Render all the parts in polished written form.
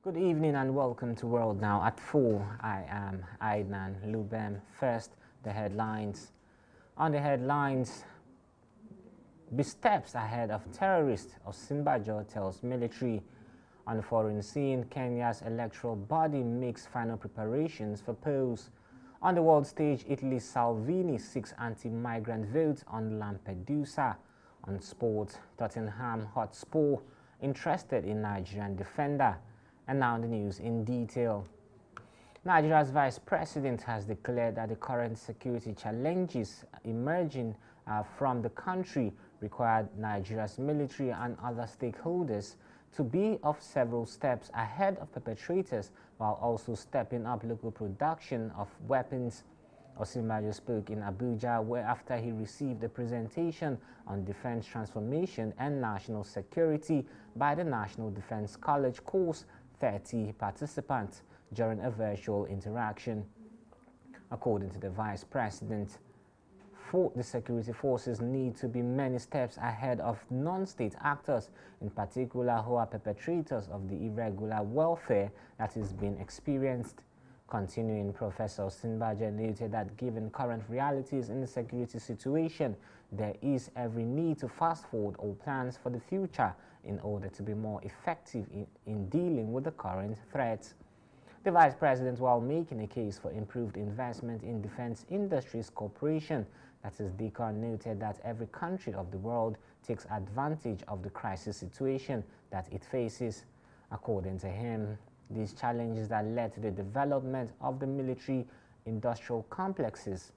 Good evening and welcome to World Now at 4. I am Aidan Lubem. First, the headlines. On the headlines, be steps ahead of terrorists, Osinbajo tells military. On the foreign scene, Kenya's electoral body makes final preparations for polls. On the world stage, Italy's Salvini seeks anti-migrant votes on Lampedusa. On sports, Tottenham Hotspur interested in Nigerian defender. And now the news in detail. Nigeria's vice president has declared that the current security challenges emerging from the country required Nigeria's military and other stakeholders to be of several steps ahead of perpetrators while also stepping up local production of weapons. Osinbajo spoke in Abuja, where after he received a presentation on defense transformation and national security by the National Defense College course 30 participants during a virtual interaction. According to the vice president, the security forces need to be many steps ahead of non-state actors, in particular who are perpetrators of the irregular welfare that is being experienced. Continuing, Professor Osinbajo noted that given current realities in the security situation, there is every need to fast forward all plans for the future in order to be more effective in dealing with the current threats. The Vice President, while making a case for improved investment in defense industries cooperation, that is DECON, noted that every country of the world takes advantage of the crisis situation that it faces. According to him, these challenges that led to the development of the military-industrial complexes.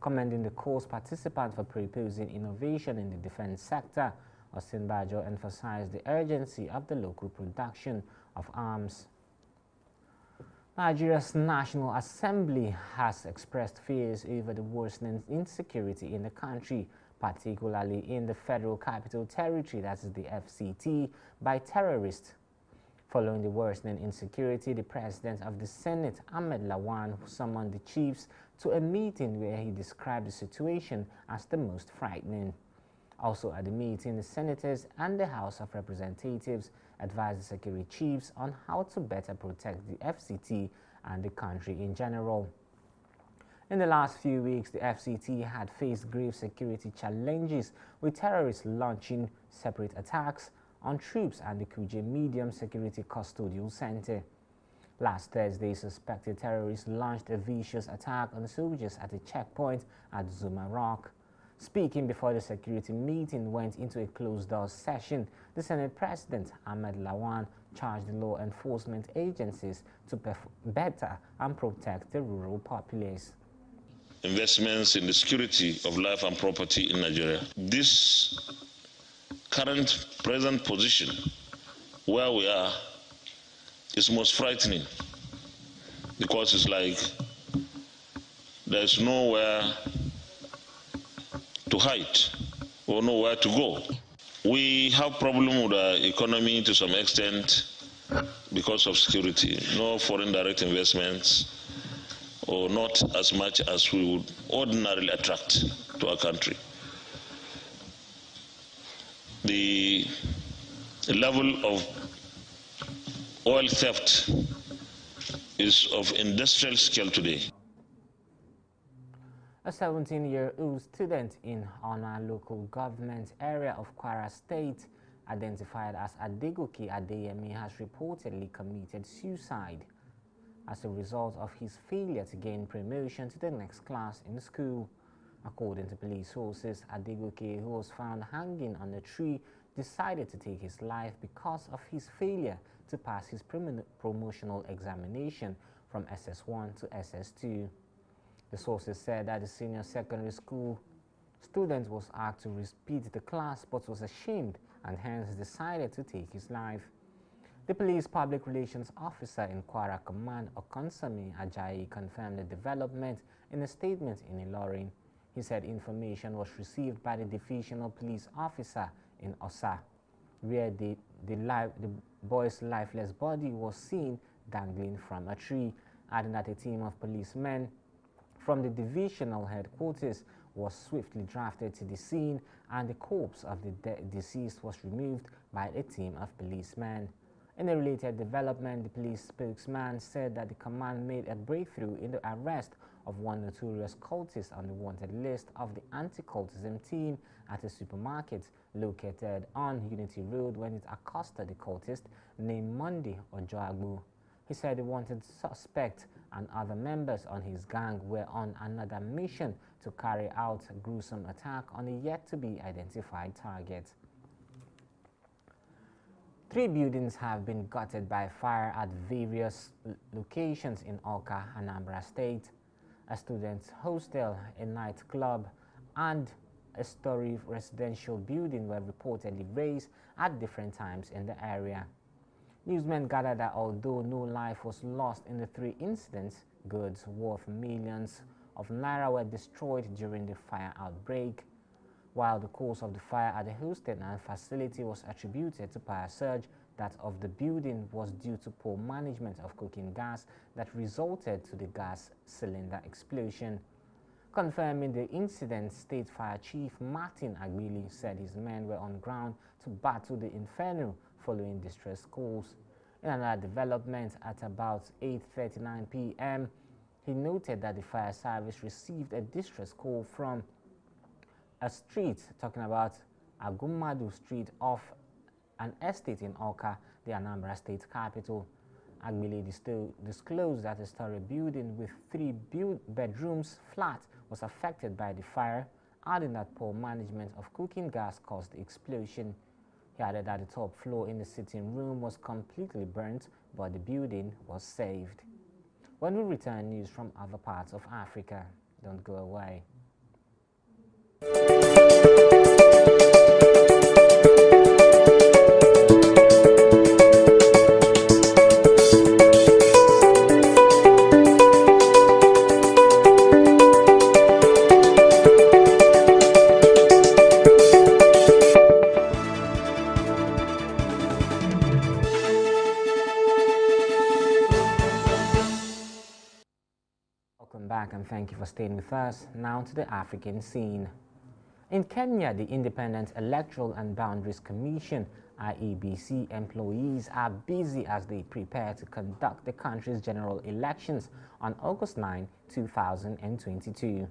Commending the course participants for proposing innovation in the defense sector, Osinbajo emphasized the urgency of the local production of arms. Nigeria's National Assembly has expressed fears over the worsening insecurity in the country, particularly in the Federal Capital Territory, that is the FCT, by terrorists. Following the worsening insecurity, the President of the Senate, Ahmed Lawan, summoned the chiefs to a meeting where he described the situation as the most frightening. Also at the meeting, the senators and the House of Representatives advised the security chiefs on how to better protect the FCT and the country in general. In the last few weeks, the FCT had faced grave security challenges, with terrorists launching separate attacks on troops and the Kuje Medium Security Custodial Center. Last Thursday, suspected terrorists launched a vicious attack on soldiers at a checkpoint at Zuma Rock. Speaking before the security meeting went into a closed-door session, the Senate President, Ahmed Lawan, charged the law enforcement agencies to better and protect the rural populace. Investments in the security of life and property in Nigeria. This present position where we are is most frightening, because it's like there's nowhere to hide or nowhere to go. We have problem with our economy to some extent because of security. No foreign direct investments, or not as much as we would ordinarily attract to our country. The level of oil theft is of industrial scale today. A 17-year-old student in Ona local government area of Kwara State, identified as Adegoke Adeyemi, has reportedly committed suicide as a result of his failure to gain promotion to the next class in school. According to police sources, Adegoke, who was found hanging on a tree, decided to take his life because of his failure to pass his promotional examination from SS1 to SS2. The sources said that the senior secondary school student was asked to repeat the class but was ashamed and hence decided to take his life. The police public relations officer in Kwara Command, Okonsami Ajayi, confirmed the development in a statement in Ilorin. He said information was received by the divisional police officer in Osa, where the boy's lifeless body was seen dangling from a tree, adding that a team of policemen from the divisional headquarters was swiftly drafted to the scene, and the corpse of the deceased was removed by a team of policemen. In a related development, the police spokesman said that the command made a breakthrough in the arrest of one notorious cultist on the wanted list of the anti-cultism team at a supermarket located on Unity Road when it accosted the cultist named Monday Ojoagbu. He said the wanted suspect and other members on his gang were on another mission to carry out a gruesome attack on a yet-to-be-identified target. 3 buildings have been gutted by fire at various locations in Awka, Anambra State. A student's hostel, a nightclub, and a story residential building were reportedly razed at different times in the area. Newsmen gathered that although no life was lost in the 3 incidents, goods worth millions of naira were destroyed during the fire outbreak. While the cause of the fire at the hostel and facility was attributed to fire surge, that of the building was due to poor management of cooking gas that resulted to the gas cylinder explosion. Confirming the incident, State Fire Chief Martin Agbili said his men were on ground to battle the inferno following distress calls. In another development, at about 8:39 p.m., he noted that the fire service received a distress call from a street, talking about Agumadu Street off an estate in Awka, the Anambra State capital. Agbili disclosed that a story building with 3 bedrooms flat was affected by the fire, adding that poor management of cooking gas caused the explosion. He added that the top floor in the sitting room was completely burnt, but the building was saved. When we return, news from other parts of Africa. Don't go away. Welcome back and thank you for staying with us. Now to the African scene. In Kenya, the Independent Electoral and Boundaries Commission (IEBC) employees are busy as they prepare to conduct the country's general elections on August 9, 2022.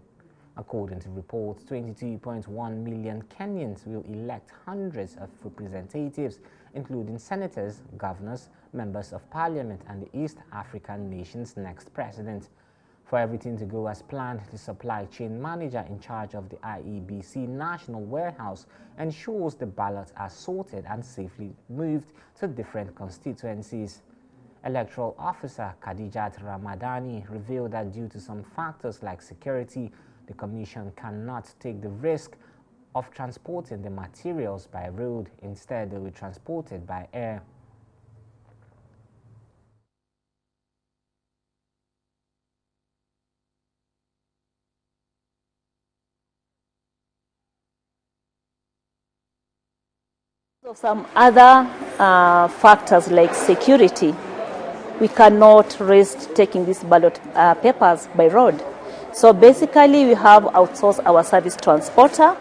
According to reports, 22.1 million Kenyans will elect hundreds of representatives, including senators, governors, members of parliament, and the East African nation's next president. For everything to go as planned, the supply chain manager in charge of the IEBC National Warehouse ensures the ballots are sorted and safely moved to different constituencies. Electoral Officer Khadijat Ramadani revealed that due to some factors like security, the Commission cannot take the risk of transporting the materials by road. Instead, they will be transported by air. Some other factors like security, we cannot risk taking these ballot papers by road. So basically we have outsourced our service transporter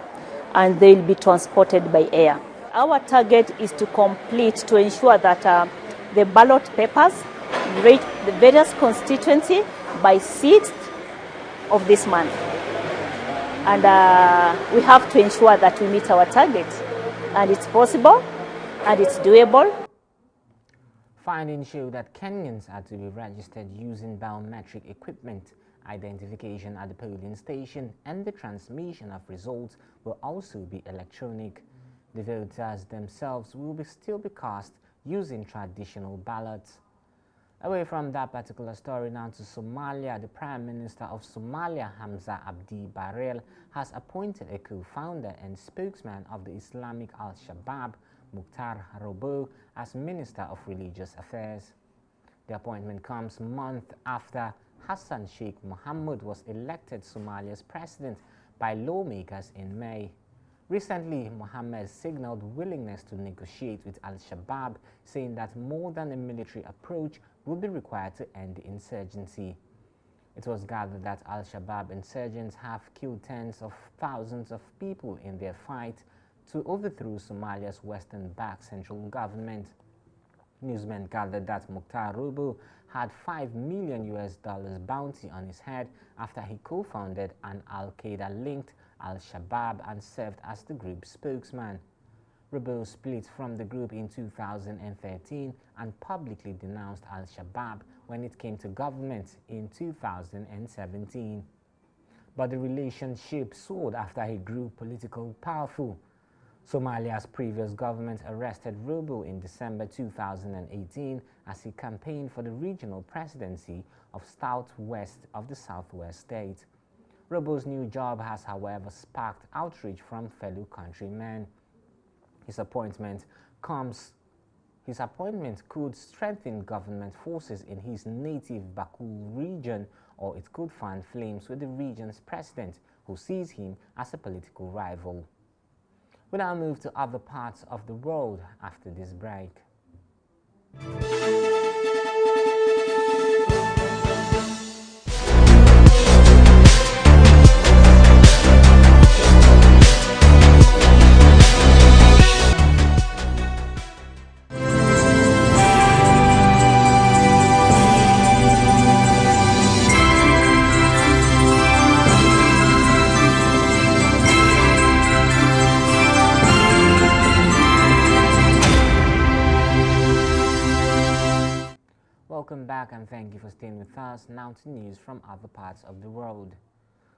and they'll be transported by air. Our target is to complete, to ensure that the ballot papers reach the various constituency by 6th of this month. And we have to ensure that we meet our target. And it's possible, and it's doable. Findings show that Kenyans are to be registered using biometric equipment. Identification at the polling station and the transmission of results will also be electronic. The voters themselves will still be cast using traditional ballots. Away from that particular story, now to Somalia. The Prime Minister of Somalia, Hamza Abdi Barrel, has appointed a co-founder and spokesman of the Islamic Al-Shabaab, Mukhtar Robo, as Minister of Religious Affairs. The appointment comes months after Hassan Sheikh Mohamud was elected Somalia's president by lawmakers in May. Recently, Mohammed signaled willingness to negotiate with Al-Shabaab, saying that more than a military approach would be required to end the insurgency. It was gathered that Al-Shabaab insurgents have killed tens of thousands of people in their fight to overthrow Somalia's Western-backed central government. Newsmen gathered that Mukhtar Robo had $5 million bounty on his head after he co-founded an Al-Qaeda-linked Al-Shabaab and served as the group's spokesman. Robo split from the group in 2013 and publicly denounced Al-Shabaab when it came to government in 2017. But the relationship soared after he grew politically powerful. Somalia's previous government arrested Robo in December 2018 as he campaigned for the regional presidency of southwest of the southwest state. Robo's new job has, however, sparked outrage from fellow countrymen. His appointment could strengthen government forces in his native Baku region, or it could fan flames with the region's president, who sees him as a political rival. We now move to other parts of the world after this break. Welcome back and thank you for staying with us. Now to news from other parts of the world.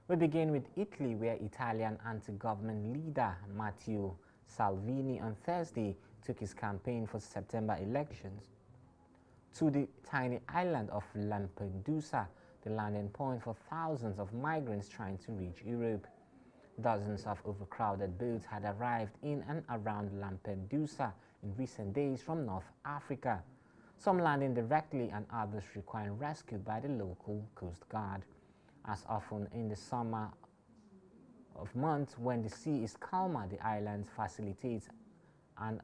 We begin with Italy, where Italian anti-government leader Matteo Salvini on Thursday took his campaign for September elections to the tiny island of Lampedusa, the landing point for thousands of migrants trying to reach Europe. Dozens of overcrowded boats had arrived in and around Lampedusa in recent days from North Africa, some landing directly and others requiring rescue by the local Coast Guard. As often in the summer of months when the sea is calmer, the islands facilitate and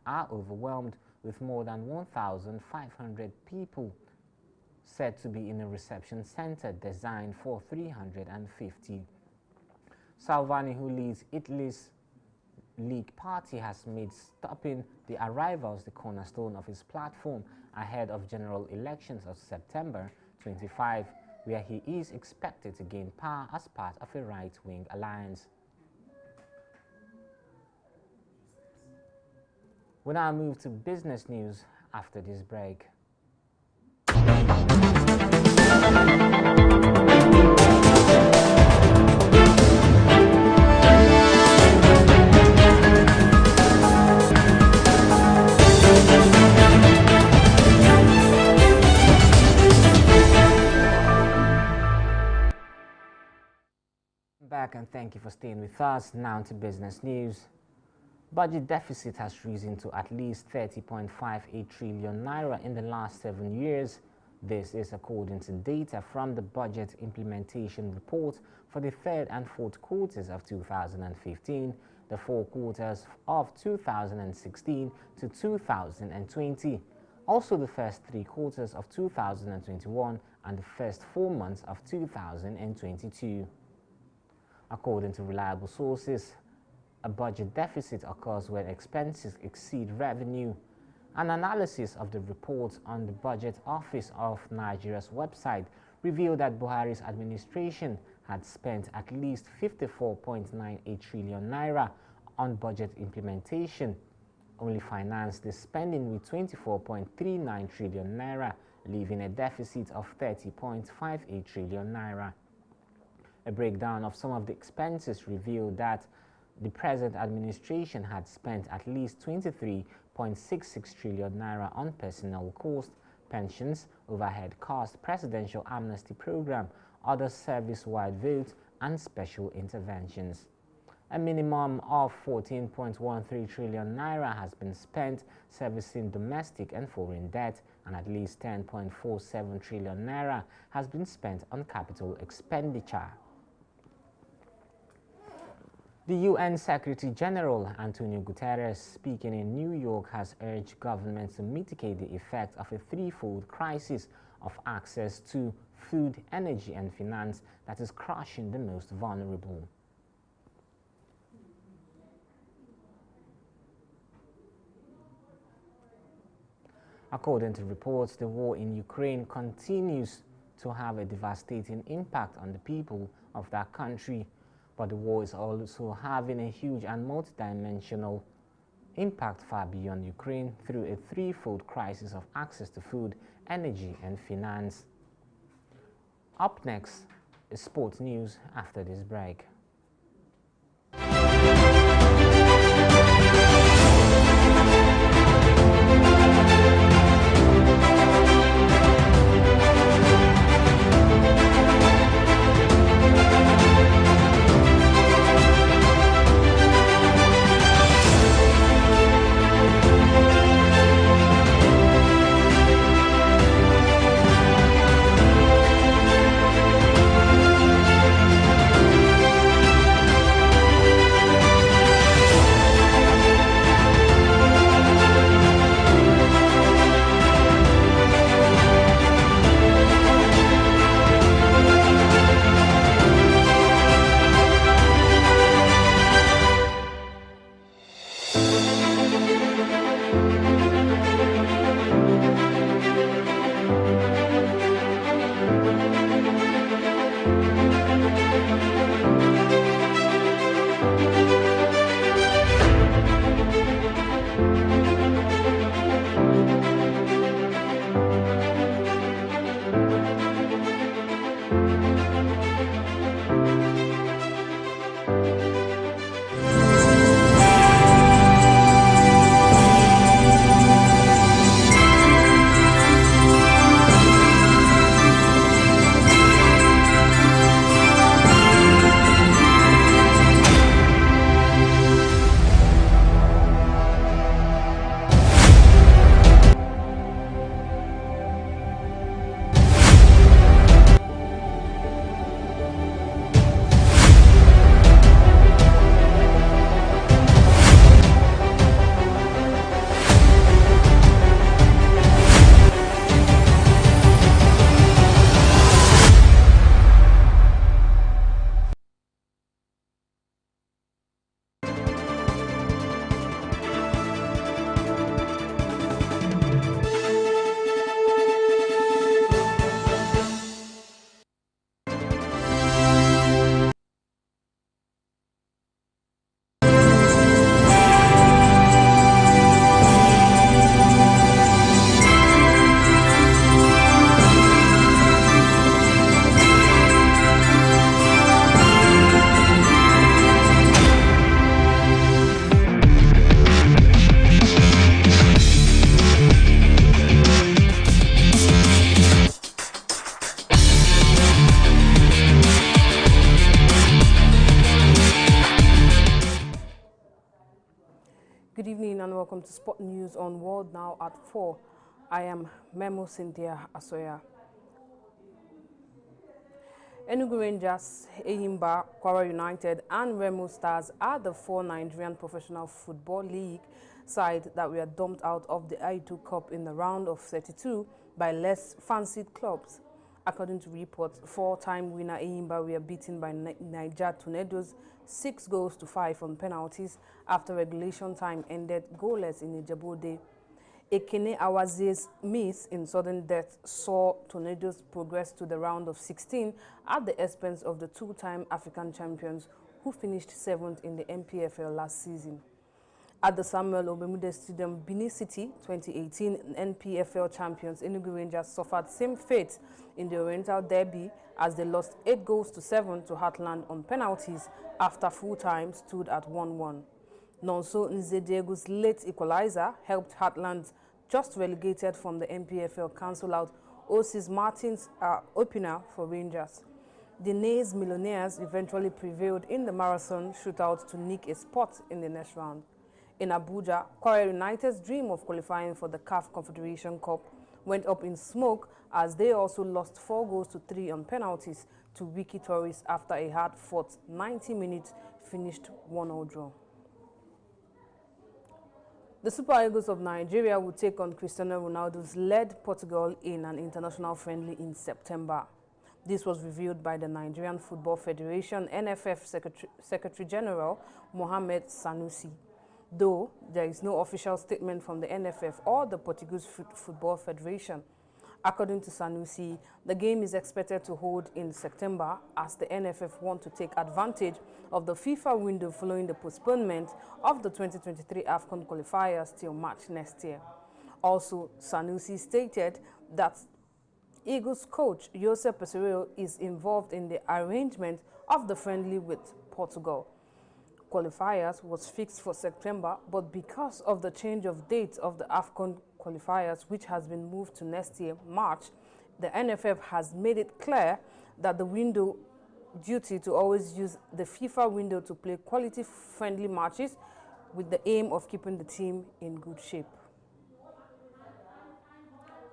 are overwhelmed with more than 1,500 people said to be in a reception center designed for 350. Salvini, who leads Italy's League Party, has made stopping the arrivals the cornerstone of his platform ahead of general elections of September 25, where he is expected to gain power as part of a right-wing alliance. We now move to business news after this break. Back and thank you for staying with us. Now to business news. Budget deficit has risen to at least 30.58 trillion naira in the last 7 years. This is according to data from the Budget Implementation Report for the third and fourth quarters of 2015, the 4 quarters of 2016 to 2020, also the first 3 quarters of 2021 and the first 4 months of 2022. According to reliable sources, a budget deficit occurs when expenses exceed revenue. An analysis of the report on the Budget Office of Nigeria's website revealed that Buhari's administration had spent at least 54.98 trillion naira on budget implementation, only financed the spending with 24.39 trillion naira, leaving a deficit of 30.58 trillion naira. A breakdown of some of the expenses revealed that the present administration had spent at least 23.66 trillion naira on personnel costs, pensions, overhead costs, presidential amnesty program, other service-wide votes, and special interventions. A minimum of 14.13 trillion naira has been spent servicing domestic and foreign debt, and at least 10.47 trillion naira has been spent on capital expenditure. The UN Secretary General Antonio Guterres, speaking in New York, has urged governments to mitigate the effect of a threefold crisis of access to food, energy, and finance that is crushing the most vulnerable. According to reports, the war in Ukraine continues to have a devastating impact on the people of that country, but the war is also having a huge and multidimensional impact far beyond Ukraine through a threefold crisis of access to food, energy, and finance. Up next is sports news after this break. Good evening and welcome to Sport News on World Now at 4. I am Memo Cynthia Asoya. Enugu Rangers, Eyimba, Kwara United and Remo Stars are the four Nigerian Professional Football League side that were dumped out of the I2 Cup in the round of 32 by less fancied clubs. According to reports, four-time winner Eyimba were beaten by Niger Tornadoes 6-5 on penalties after regulation time ended goalless in Ijebu-Ode. Ekene Awaze's miss in sudden death saw Tornadoes progress to the round of 16 at the expense of the two-time African champions who finished 7th in the MPFL last season. At the Samuel Obemude Stadium, Benin City 2018 NPFL champions Enugu Rangers suffered same fate in the Oriental Derby as they lost 8-7 to Heartland on penalties after full time stood at 1-1. Nonso Nzediegu's late equalizer helped Heartland, just relegated from the MPFL, cancel out Osis Martin's opener for Rangers. The Nays Millionaires eventually prevailed in the marathon shootout to nick a spot in the next round. In Abuja, Kwara United's dream of qualifying for the CAF Confederation Cup went up in smoke as they also lost 4-3 on penalties to Wiki Tourist after a hard-fought 90 minutes finished 1-0 draw. The Super Eagles of Nigeria will take on Cristiano Ronaldo's led Portugal in an international friendly in September. This was revealed by the Nigerian Football Federation NFF Secretary General Mohammed Sanusi. though there is no official statement from the NFF or the Portuguese Football Federation. According to Sanusi, the game is expected to hold in September as the NFF want to take advantage of the FIFA window following the postponement of the 2023 AFCON qualifiers till March next year. Also, Sanusi stated that Eagles coach Jose Peseiro is involved in the arrangement of the friendly with Portugal. Qualifiers was fixed for September, but because of the change of date of the AFCON qualifiers, which has been moved to next year, March, the NFF has made it clear that the window duty to always use the FIFA window to play quality friendly matches with the aim of keeping the team in good shape.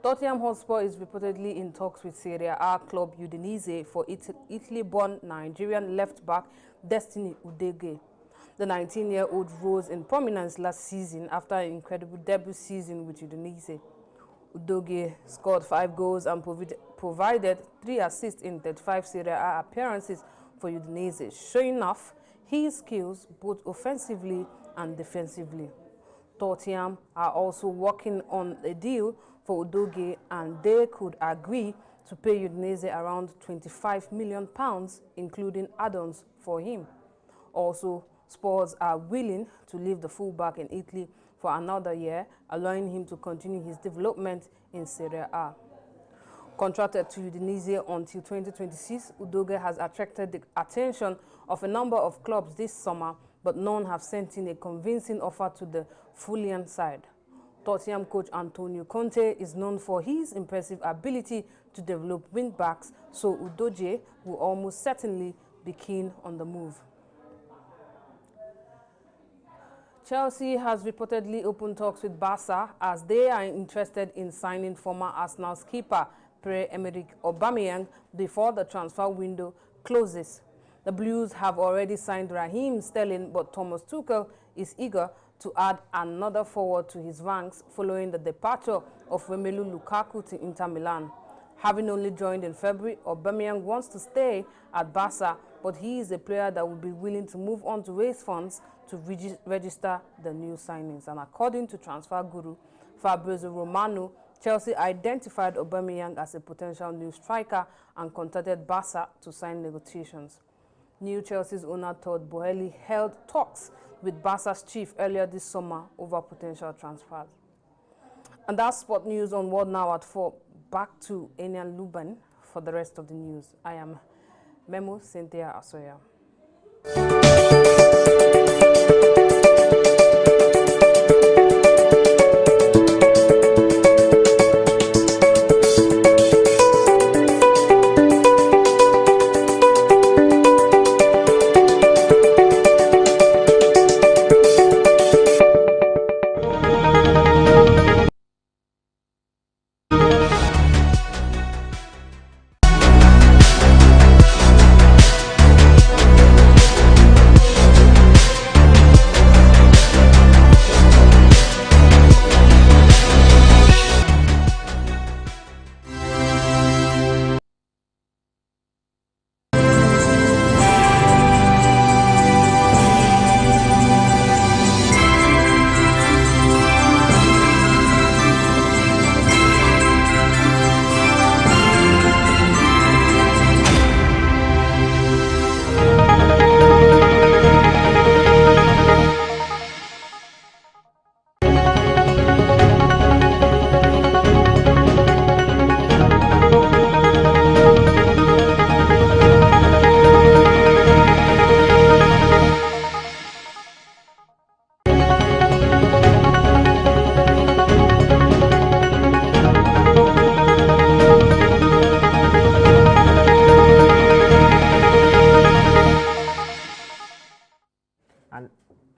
Tottenham Hotspur is reportedly in talks with Serie A club Udinese for Italy-born Nigerian left-back Destiny Udege. The 19-year-old rose in prominence last season after an incredible debut season with Udinese. Udogie scored 5 goals and provided 3 assists in 35 Serie A appearances for Udinese, showing off his skills both offensively and defensively. Tottenham are also working on a deal for Udogie, and they could agree to pay Udinese around £25 million, including add-ons for him. Also, Spurs are willing to leave the fullback in Italy for another year, allowing him to continue his development in Serie A. Contracted to Udinese until 2026, Udogie has attracted the attention of a number of clubs this summer, but none have sent in a convincing offer to the Fulham side. Tottenham coach Antonio Conte is known for his impressive ability to develop wing-backs, so Udogie will almost certainly be keen on the move. Chelsea has reportedly opened talks with Barca as they are interested in signing former Arsenal skipper Pierre-Emerick Aubameyang before the transfer window closes. The Blues have already signed Raheem Sterling, but Thomas Tuchel is eager to add another forward to his ranks following the departure of Romelu Lukaku to Inter Milan. Having only joined in February, Aubameyang wants to stay at Barca, but he is a player that would be willing to move on to raise funds to register the new signings. And according to transfer guru Fabrizio Romano, Chelsea identified Aubameyang as a potential new striker and contacted Barca to sign negotiations. New Chelsea's owner Todd Boehly held talks with Barca's chief earlier this summer over potential transfers. And that's sport news on World Now at 4. Back to Enian Luban for the rest of the news. I am Memo Cynthia Asoya.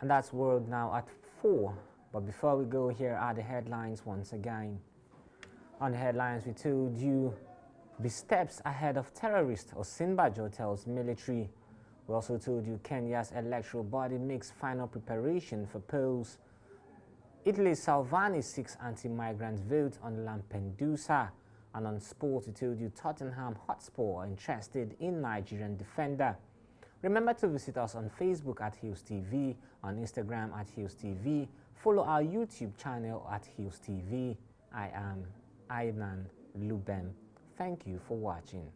And that's World Now at 4. But before we go, here are the headlines once again. On the headlines, we told you the steps ahead of terrorist Osinbajo tells military. We also told you Kenya's electoral body makes final preparation for polls. Italy's Salvini seeks anti-migrant vote on Lampedusa. And on sports, we told you Tottenham Hotspur are interested in Nigerian defender. Remember to visit us on Facebook at Hills TV on Instagram at Hills TV. Follow our YouTube channel at Hills TV. I am Aidan Lubem. Thank you for watching.